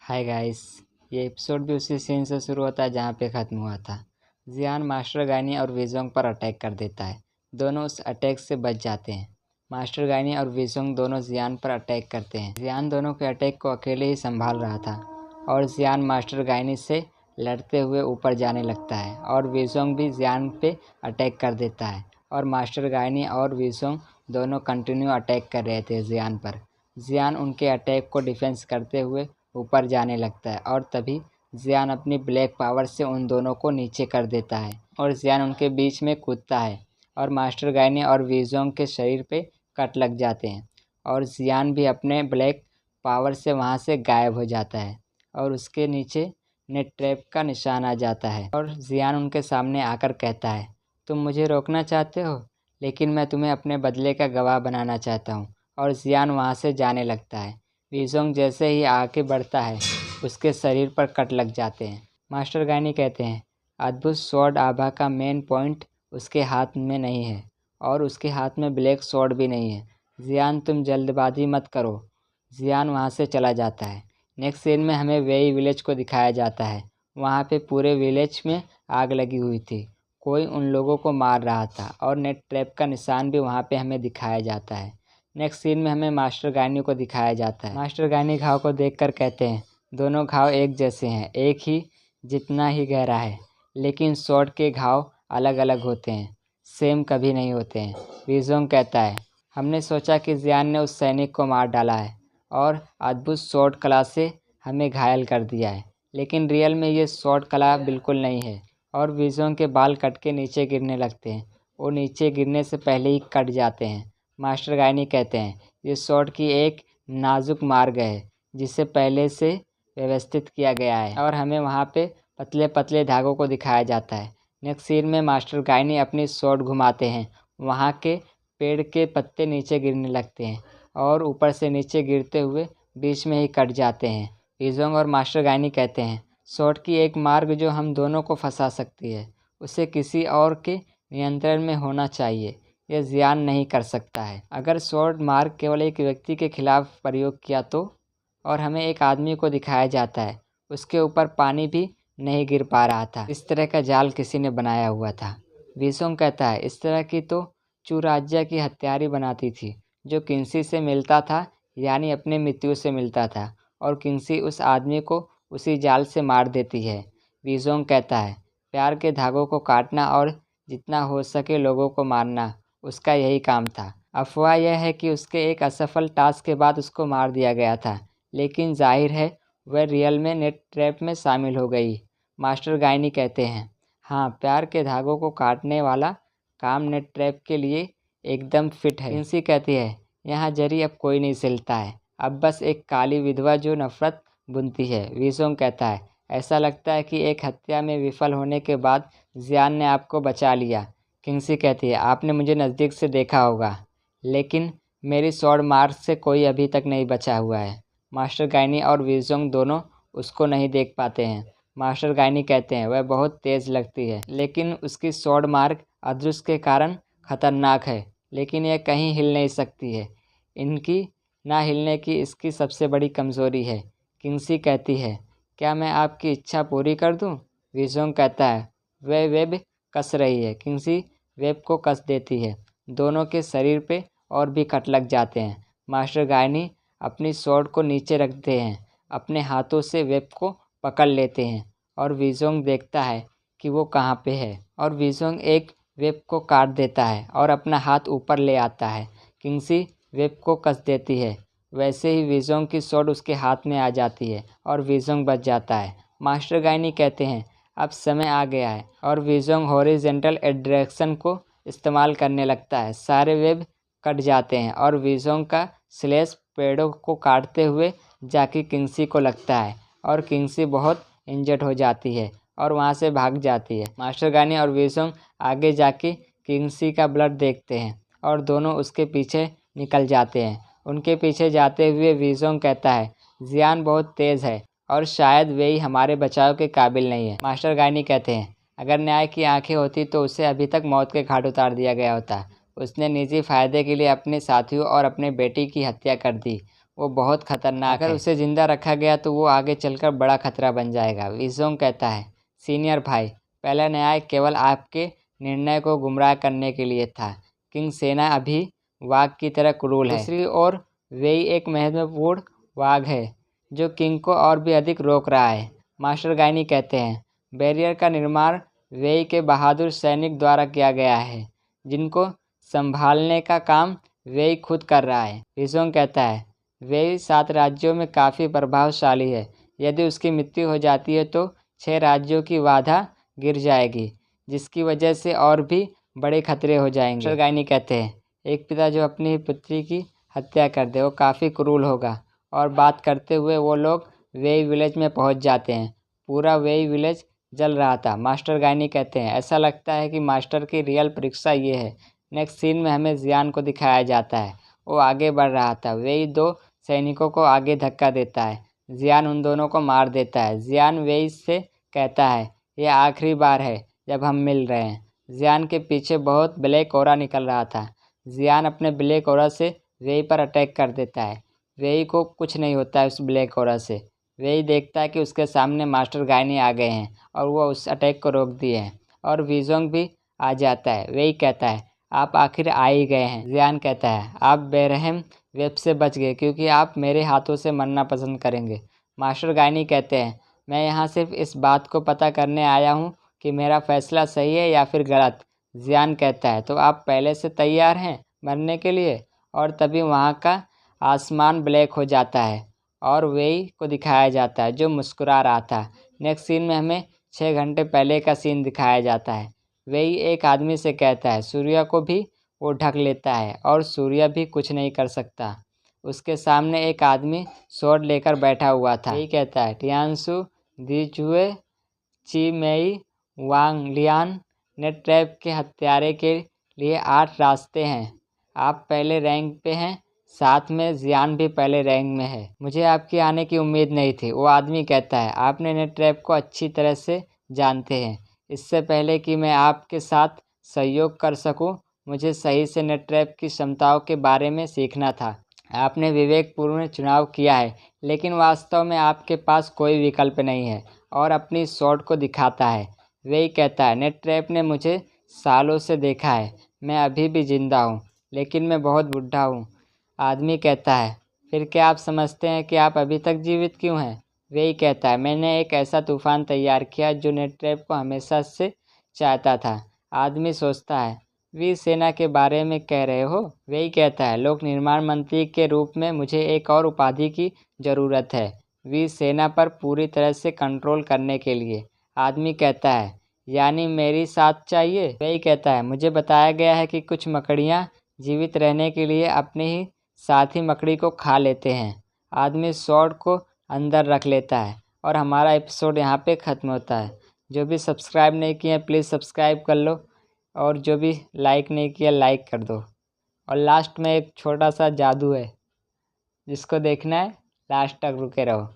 Hi guys. ये episode भी उसी सीन से शुरू होता है जहाँ पे ख़त्म हुआ था। जियान मास्टर गायनी और विजोंग पर अटैक कर देता है। दोनों उस अटैक से बच जाते हैं। मास्टर गायनी और विजोंग दोनों जियान पर अटैक करते हैं। जियान दोनों के अटैक को अकेले ही संभाल रहा था और जियान मास्टर गायनी से लड़ते हुए ऊपर जाने लगता है और विजोंग भी जियान पे अटैक कर देता है और मास्टर गायनी और विजोंग दोनों कंटिन्यू अटैक कर रहे थे जियान पर। जियान उनके अटैक को डिफेंस करते हुए ऊपर जाने लगता है और तभी जियान अपनी ब्लैक पावर से उन दोनों को नीचे कर देता है और जियान उनके बीच में कूदता है और मास्टर गायनी और विजोंग के शरीर पे कट लग जाते हैं और जियान भी अपने ब्लैक पावर से वहाँ से गायब हो जाता है और उसके नीचे नेट ट्रैप का निशान आ जाता है और जियान उनके सामने आकर कहता है, तुम मुझे रोकना चाहते हो लेकिन मैं तुम्हें अपने बदले का गवाह बनाना चाहता हूँ। और जियान वहाँ से जाने लगता है। विजोंग जैसे ही आगे बढ़ता है उसके शरीर पर कट लग जाते हैं। मास्टर गायनी कहते हैं, अद्भुत स्वॉर्ड आभा का मेन पॉइंट उसके हाथ में नहीं है और उसके हाथ में ब्लैक स्वॉर्ड भी नहीं है। जियान तुम जल्दबाजी मत करो। जियान वहाँ से चला जाता है। नेक्स्ट सीन में हमें वेई विलेज को दिखाया जाता है। वहाँ पे पूरे विलेज में आग लगी हुई थी। कोई उन लोगों को मार रहा था और नेट ट्रैप का निशान भी वहाँ पे हमें दिखाया जाता है। नेक्स्ट सीन में हमें मास्टर गायनी को दिखाया जाता है। मास्टर गायनी घाव को देखकर कहते हैं, दोनों घाव एक जैसे हैं, एक ही जितना ही गहरा है, लेकिन स्वॉर्ड के घाव अलग अलग होते हैं, सेम कभी नहीं होते हैं। विजोंग कहता है, हमने सोचा कि जियान ने उस सैनिक को मार डाला है और अद्भुत स्वॉर्ड कला से हमें घायल कर दिया है, लेकिन रियल में ये स्वॉर्ड कला बिल्कुल नहीं है। और विजोंग के बाल कट के नीचे गिरने लगते हैं। वो नीचे गिरने से पहले ही कट जाते हैं। मास्टर गायनी कहते हैं, ये स्वॉर्ड की एक नाजुक मार्ग है जिसे पहले से व्यवस्थित किया गया है और हमें वहाँ पे पतले पतले धागों को दिखाया जाता है। नेक्स्ट सीन में मास्टर गायनी अपनी स्वॉर्ड घुमाते हैं। वहाँ के पेड़ के पत्ते नीचे गिरने लगते हैं और ऊपर से नीचे गिरते हुए बीच में ही कट जाते हैं। विजोंग और मास्टर गायनी कहते हैं, स्वॉर्ड की एक मार्ग जो हम दोनों को फंसा सकती है, उसे किसी और के नियंत्रण में होना चाहिए। यह जियान नहीं कर सकता है। अगर स्वॉर्ड मार्ग केवल एक व्यक्ति के खिलाफ प्रयोग किया तो। और हमें एक आदमी को दिखाया जाता है, उसके ऊपर पानी भी नहीं गिर पा रहा था। इस तरह का जाल किसी ने बनाया हुआ था। विजोंग कहता है, इस तरह की तो चुराज्या की हत्यारी बनाती थी, जो किन्सी से मिलता था यानी अपने मृत्यु से मिलता था और किन्सी उस आदमी को उसी जाल से मार देती है। विजोंग कहता है, प्यार के धागों को काटना और जितना हो सके लोगों को मारना उसका यही काम था। अफवाह यह है कि उसके एक असफल टास्क के बाद उसको मार दिया गया था, लेकिन जाहिर है वह रियल में नेट ट्रैप में शामिल हो गई। मास्टर गायनी कहते हैं, हाँ, प्यार के धागों को काटने वाला काम नेट ट्रैप के लिए एकदम फिट है। किन्सी कहती है, यहाँ जरी अब कोई नहीं सिलता है, अब बस एक काली विधवा जो नफरत बुनती है। विजोंग कहता है, ऐसा लगता है कि एक हत्या में विफल होने के बाद जियान ने आपको बचा लिया। किन्सी कहती है, आपने मुझे नज़दीक से देखा होगा, लेकिन मेरी स्वॉर्ड मार्क से कोई अभी तक नहीं बचा हुआ है। मास्टर गायनी और विजोंग दोनों उसको नहीं देख पाते हैं। मास्टर गायनी कहते हैं, वह बहुत तेज़ लगती है, लेकिन उसकी स्वॉर्ड मार्क अदृश्य के कारण खतरनाक है, लेकिन यह कहीं हिल नहीं सकती है। इनकी ना हिलने की इसकी सबसे बड़ी कमज़ोरी है। किन्सी कहती है, क्या मैं आपकी इच्छा पूरी कर दूं? विजोंग कहता है, वह वेब कस रही है। किन्सी वेब को कस देती है। दोनों के शरीर पे और भी कट लग जाते हैं। मास्टर गायनी अपनी स्वॉर्ड को नीचे रखते हैं, अपने हाथों से वेब को पकड़ लेते हैं और विजोंग देखता है कि वो कहाँ पे है और विजोंग एक वेब को काट देता है और अपना हाथ ऊपर ले आता है। किन्सी वेब को कस देती है, वैसे ही विजोंग की स्वॉर्ड उसके हाथ में आ जाती है और विजोंग बच जाता है। मास्टर गायनी कहते हैं, अब समय आ गया है और विजोंग हॉरिजॉन्टल एड्रेक्शन को इस्तेमाल करने लगता है। सारे वेब कट जाते हैं और विजोंग का स्लेश पेड़ों को काटते हुए जाके किन्सी को लगता है और किन्सी बहुत इंजर्ड हो जाती है और वहाँ से भाग जाती है। मास्टर गायनी और विजोंग आगे जाके किन्सी का ब्लड देखते हैं और दोनों उसके पीछे निकल जाते हैं। उनके पीछे जाते हुए विजोंग कहता है, जियान बहुत तेज़ है और शायद वे ही हमारे बचाव के काबिल नहीं है। मास्टर गायनी कहते हैं, अगर न्याय की आंखें होती तो उसे अभी तक मौत के घाट उतार दिया गया होता। उसने निजी फायदे के लिए अपने साथियों और अपने बेटी की हत्या कर दी। वो बहुत खतरनाक है। अगर उसे ज़िंदा रखा गया तो वो आगे चलकर बड़ा खतरा बन जाएगा। विजोंग कहता है, सीनियर भाई, पहला न्याय केवल आपके निर्णय को गुमराह करने के लिए था। किंग सेना अभी वाघ की तरह क्रूर है। दूसरी ओर वेई एक महत्वपूर्ण वाघ है जो किंग को और भी अधिक रोक रहा है। मास्टर गाइनी कहते हैं, बैरियर का निर्माण वेई के बहादुर सैनिक द्वारा किया गया है, जिनको संभालने का काम वेई खुद कर रहा है। विजोंग कहता है, वेई 7 राज्यों में काफ़ी प्रभावशाली है। यदि उसकी मृत्यु हो जाती है तो 6 राज्यों की बाधा गिर जाएगी, जिसकी वजह से और भी बड़े खतरे हो जाएंगे। मास्टर गाइनी कहते हैं, एक पिता जो अपनी ही पुत्री की हत्या कर दे वो काफ़ी क्रूर होगा। और बात करते हुए वो लोग वेई विलेज में पहुंच जाते हैं। पूरा वेई विलेज जल रहा था। मास्टर गाइनी कहते हैं, ऐसा लगता है कि मास्टर की रियल परीक्षा ये है। नेक्स्ट सीन में हमें जियान को दिखाया जाता है। वो आगे बढ़ रहा था। वेई 2 सैनिकों को आगे धक्का देता है। जियान उन दोनों को मार देता है। जियान वेई से कहता है, यह आखिरी बार है जब हम मिल रहे हैं। जियान के पीछे बहुत ब्लैक ऑरा निकल रहा था। जियान अपने ब्लैक ऑरा से वेई पर अटैक कर देता है। वेई को कुछ नहीं होता है उस ब्लैक ऑरा से। वेई देखता है कि उसके सामने मास्टर गाइनी आ गए हैं और वो उस अटैक को रोक दिए हैं। और विजोंग भी आ जाता है। वेई कहता है, आप आखिर आ ही गए हैं। जियान कहता है, आप बेरहम वेब से बच गए क्योंकि आप मेरे हाथों से मरना पसंद करेंगे। मास्टर गाइनी कहते हैं, मैं यहाँ सिर्फ इस बात को पता करने आया हूँ कि मेरा फैसला सही है या फिर गलत। जियान कहता है, तो आप पहले से तैयार हैं मरने के लिए। और तभी वहाँ का आसमान ब्लैक हो जाता है और वेई को दिखाया जाता है जो मुस्कुरा रहा था। नेक्स्ट सीन में हमें 6 घंटे पहले का सीन दिखाया जाता है। वेई एक आदमी से कहता है, सूर्य को भी वो ढक लेता है और सूर्य भी कुछ नहीं कर सकता। उसके सामने एक आदमी स्वॉर्ड लेकर बैठा हुआ था। वेई कहता है, टियानसु दीजुए ची मेई वांग लियान ने ट्रैप के हत्यारे के लिए 8 रास्ते हैं। आप पहले रैंक पे हैं, साथ में जियान भी पहले रैंक में है। मुझे आपके आने की उम्मीद नहीं थी। वो आदमी कहता है, आपने नेट ट्रैप को अच्छी तरह से जानते हैं। इससे पहले कि मैं आपके साथ सहयोग कर सकूं, मुझे सही से नेट ट्रैप की क्षमताओं के बारे में सीखना था। आपने विवेकपूर्ण चुनाव किया है, लेकिन वास्तव में आपके पास कोई विकल्प नहीं है। और अपनी शॉट को दिखाता है। वेई कहता है, नेट ट्रैप ने मुझे सालों से देखा है। मैं अभी भी जिंदा हूँ, लेकिन मैं बहुत बुढ़ा हूँ। आदमी कहता है, फिर क्या आप समझते हैं कि आप अभी तक जीवित क्यों हैं? वेई कहता है, मैंने एक ऐसा तूफान तैयार किया जो नेट ट्रैप को हमेशा से चाहता था। आदमी सोचता है, वीर सेना के बारे में कह रहे हो? वेई कहता है, लोक निर्माण मंत्री के रूप में मुझे एक और उपाधि की ज़रूरत है, वीर सेना पर पूरी तरह से कंट्रोल करने के लिए। आदमी कहता है, यानी मेरी साथ चाहिए? वेई कहता है, मुझे बताया गया है कि कुछ मकड़ियाँ जीवित रहने के लिए अपने ही साथी मकड़ी को खा लेते हैं। आदमी स्वॉर्ड को अंदर रख लेता है और हमारा एपिसोड यहाँ पे ख़त्म होता है। जो भी सब्सक्राइब नहीं किए प्लीज़ सब्सक्राइब कर लो, और जो भी लाइक नहीं किया लाइक कर दो। और लास्ट में एक छोटा सा जादू है, जिसको देखना है लास्ट तक रुके रहो।